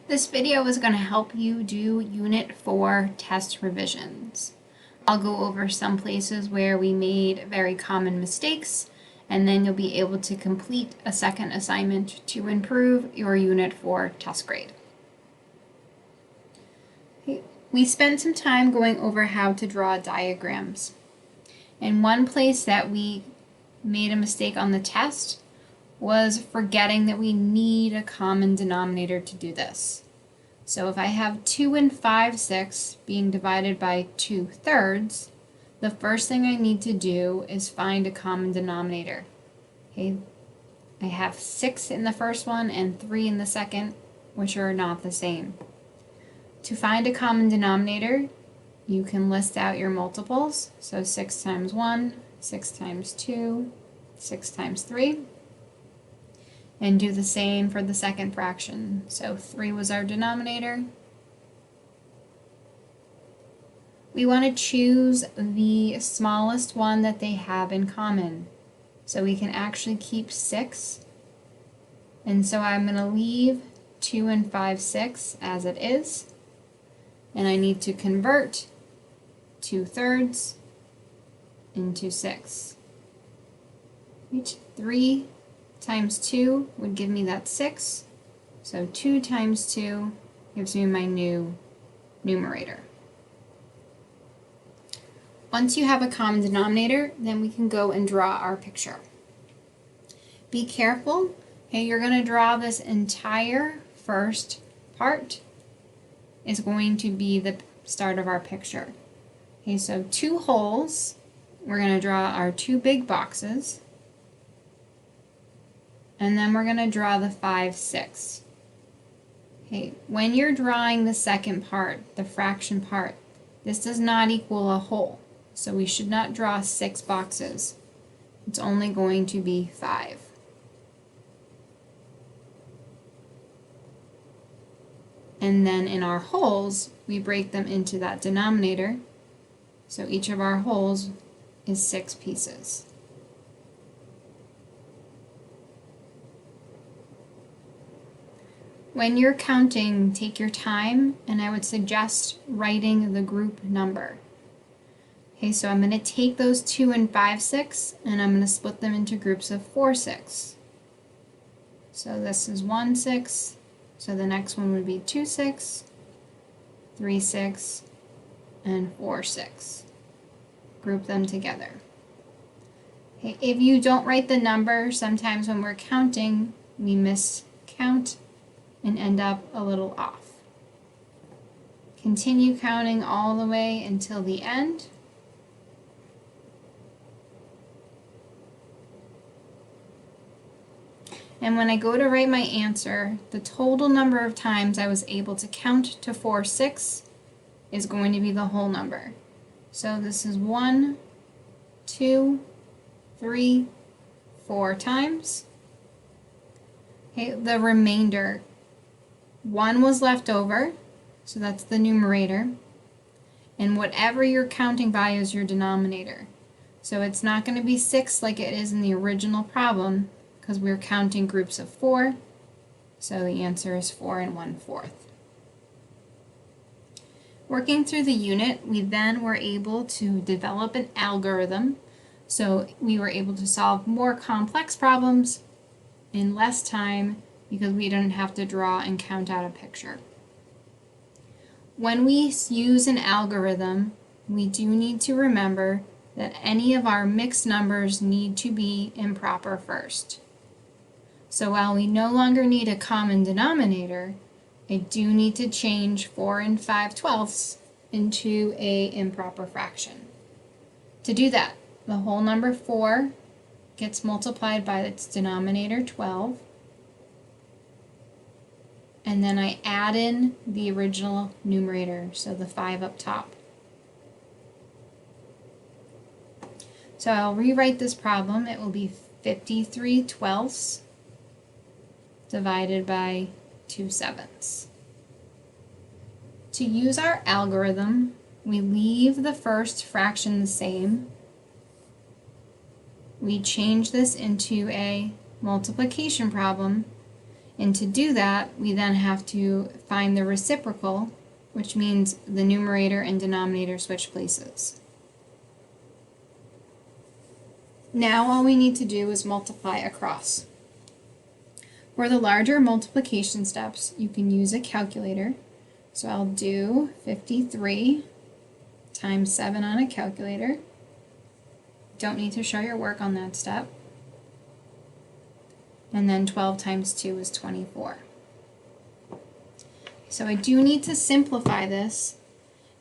This video is going to help you do Unit 4 test revisions. I'll go over some places where we made very common mistakes, and then you'll be able to complete a second assignment to improve your Unit 4 test grade. We spent some time going over how to draw diagrams. And one place that we made a mistake on the test was forgetting that we need a common denominator to do this. So if I have 2 and 5/6 being divided by 2/3, the first thing I need to do is find a common denominator. Okay, I have 6 in the first one and 3 in the second, which are not the same. To find a common denominator, you can list out your multiples. So 6 times 1, 6 times 2, 6 times 3. And do the same for the second fraction. So 3 was our denominator. We want to choose the smallest one that they have in common. So we can actually keep 6. And so I'm going to leave 2 and 5/6 as it is. And I need to convert 2/3 into 6. Which 3 times 2 would give me that 6. So 2 times 2 gives me my new numerator. Once you have a common denominator, then we can go and draw our picture. Be careful. Okay, you're going to draw this entire first part is going to be the start of our picture. Okay, so 2 holes. We're going to draw our 2 big boxes. And then we're going to draw the 5/6. Okay, when you're drawing the second part, the fraction part, this does not equal a whole. So we should not draw 6 boxes. It's only going to be 5. And then in our holes, we break them into that denominator. So each of our holes is 6 pieces. When you're counting, take your time, and I would suggest writing the group number. Okay, so I'm going to take those 2 and 5/6, and I'm going to split them into groups of 4/6. So this is 1/6, so the next one would be 2/6, 3/6, and 4/6. Group them together. Okay, if you don't write the number, sometimes when we're counting, we miscount and end up a little off. Continue counting all the way until the end. And when I go to write my answer, the total number of times I was able to count to 4/6 is going to be the whole number. So this is 1, 2, 3, 4 times. Okay, the remainder, 1 was left over, so that's the numerator. And whatever your counting value is your denominator. So it's not going to be 6 like it is in the original problem, because we're counting groups of 4, so the answer is 4 1/4. Working through the unit, we then were able to develop an algorithm, so we were able to solve more complex problems in less time because we didn't have to draw and count out a picture. When we use an algorithm, we do need to remember that any of our mixed numbers need to be improper first. So while we no longer need a common denominator, I do need to change 4 and 5/12 into a improper fraction. To do that, the whole number 4 gets multiplied by its denominator 12, and then I add in the original numerator, so the 5 up top. So I'll rewrite this problem. It will be 53/12 divided by 2/7. To use our algorithm, we leave the first fraction the same. We change this into a multiplication problem, And to do that, we then have to find the reciprocal, which means the numerator and denominator switch places. Now all we need to do is multiply across. For the larger multiplication steps, you can use a calculator. So I'll do 53 times 7 on a calculator. Don't need to show your work on that step. And then 12 times 2 is 24. So I do need to simplify this,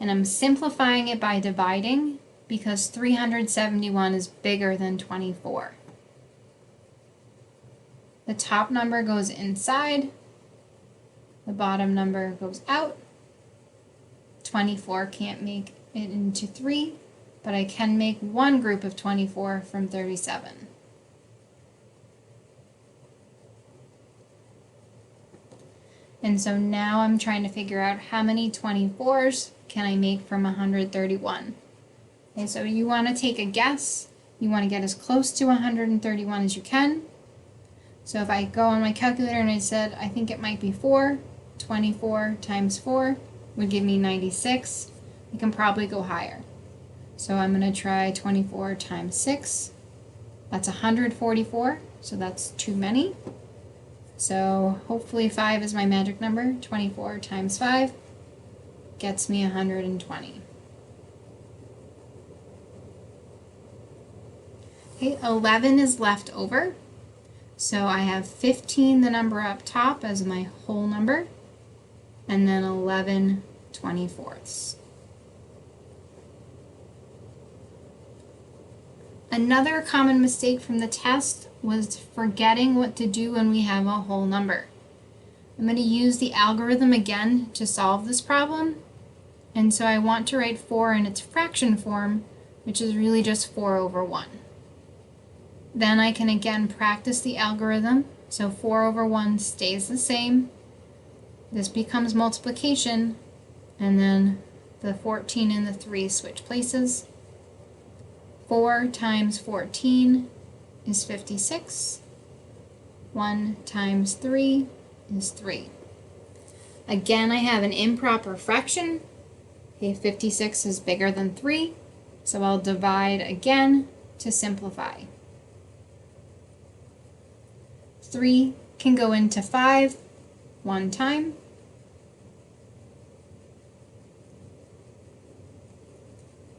and I'm simplifying it by dividing because 371 is bigger than 24. The top number goes inside, the bottom number goes out. 24 can't make it into 3, but I can make one group of 24 from 37. And so now I'm trying to figure out how many 24s can I make from 131. Okay, so you want to take a guess. You want to get as close to 131 as you can. So if I go on my calculator and I said, I think it might be 4, 24 times 4 would give me 96. You can probably go higher. So I'm going to try 24 times 6. That's 144, so that's too many. So hopefully 5 is my magic number. 24 times 5 gets me 120. Okay, 11 is left over. So I have 15, the number up top, as my whole number, and then 11 24ths. Another common mistake from the test was forgetting what to do when we have a whole number. I'm going to use the algorithm again to solve this problem. And so I want to write 4 in its fraction form, which is really just 4 over 1. Then I can again practice the algorithm. So 4 over 1 stays the same. This becomes multiplication, and then the 14 and the 3 switch places. 4 times 14 is 56. 1 times 3 is 3. Again, I have an improper fraction. Okay, 56 is bigger than 3, so I'll divide again to simplify. 3 can go into 5 one time.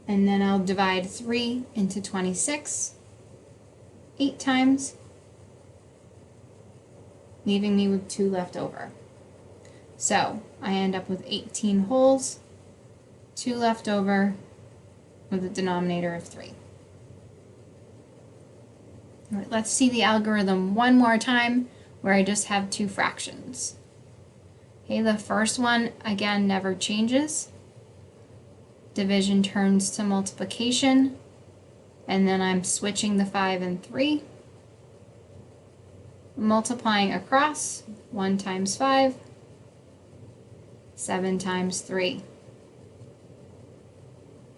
And then I'll divide 3 into 26 8 times, leaving me with 2 left over. So I end up with 18 wholes, 2 left over, with a denominator of 3. All right, let's see the algorithm one more time where I just have 2 fractions. Okay, the first one, again, never changes. Division turns to multiplication, and then I'm switching the 5 and 3. Multiplying across, 1 times 5, 7 times 3.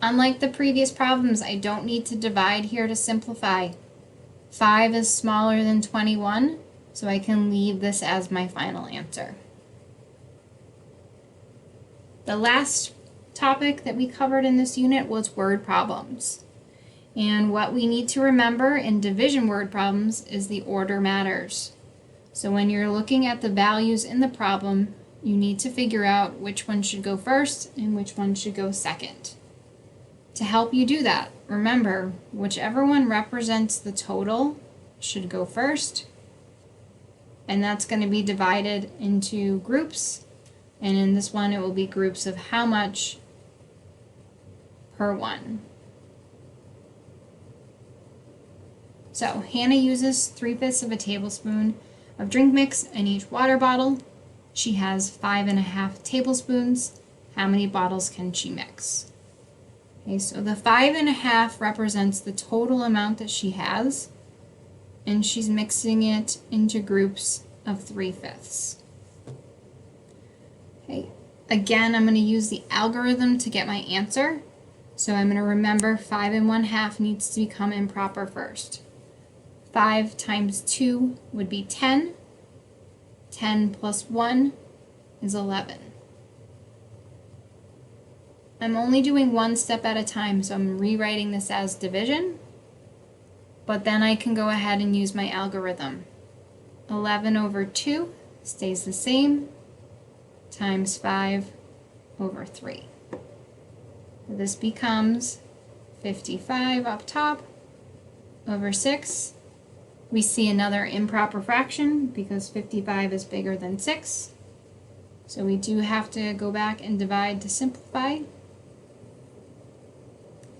Unlike the previous problems, I don't need to divide here to simplify. 5 is smaller than 21, so I can leave this as my final answer. The last topic that we covered in this unit was word problems. And what we need to remember in division word problems is the order matters. So when you're looking at the values in the problem, you need to figure out which one should go first and which one should go second. To help you do that, remember, whichever one represents the total should go first, and that's going to be divided into groups, and in this one it will be groups of how much per one. So Hannah uses 3/5 of a tablespoon of drink mix in each water bottle. She has 5.5 tablespoons. How many bottles can she mix? Okay, so the 5.5 represents the total amount that she has, and she's mixing it into groups of 3/5. Okay, again, I'm going to use the algorithm to get my answer. So I'm going to remember 5 1/2 needs to become improper first. 5 times 2 would be 10. 10 plus 1 is 11. I'm only doing one step at a time, so I'm rewriting this as division, but then I can go ahead and use my algorithm. 11 over 2 stays the same, times 5 over 3. This becomes 55 up top over 6. We see another improper fraction because 55 is bigger than 6. So we do have to go back and divide to simplify.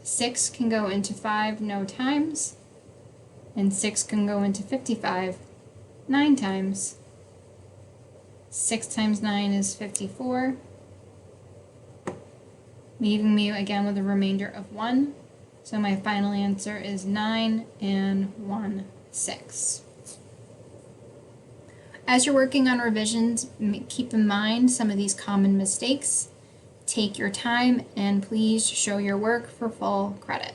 6 can go into 5 no times, and 6 can go into 55 9 times. 6 times 9 is 54, leaving me again with a remainder of 1. So my final answer is 9 and 1/6. As you're working on revisions, keep in mind some of these common mistakes. Take your time and please show your work for full credit.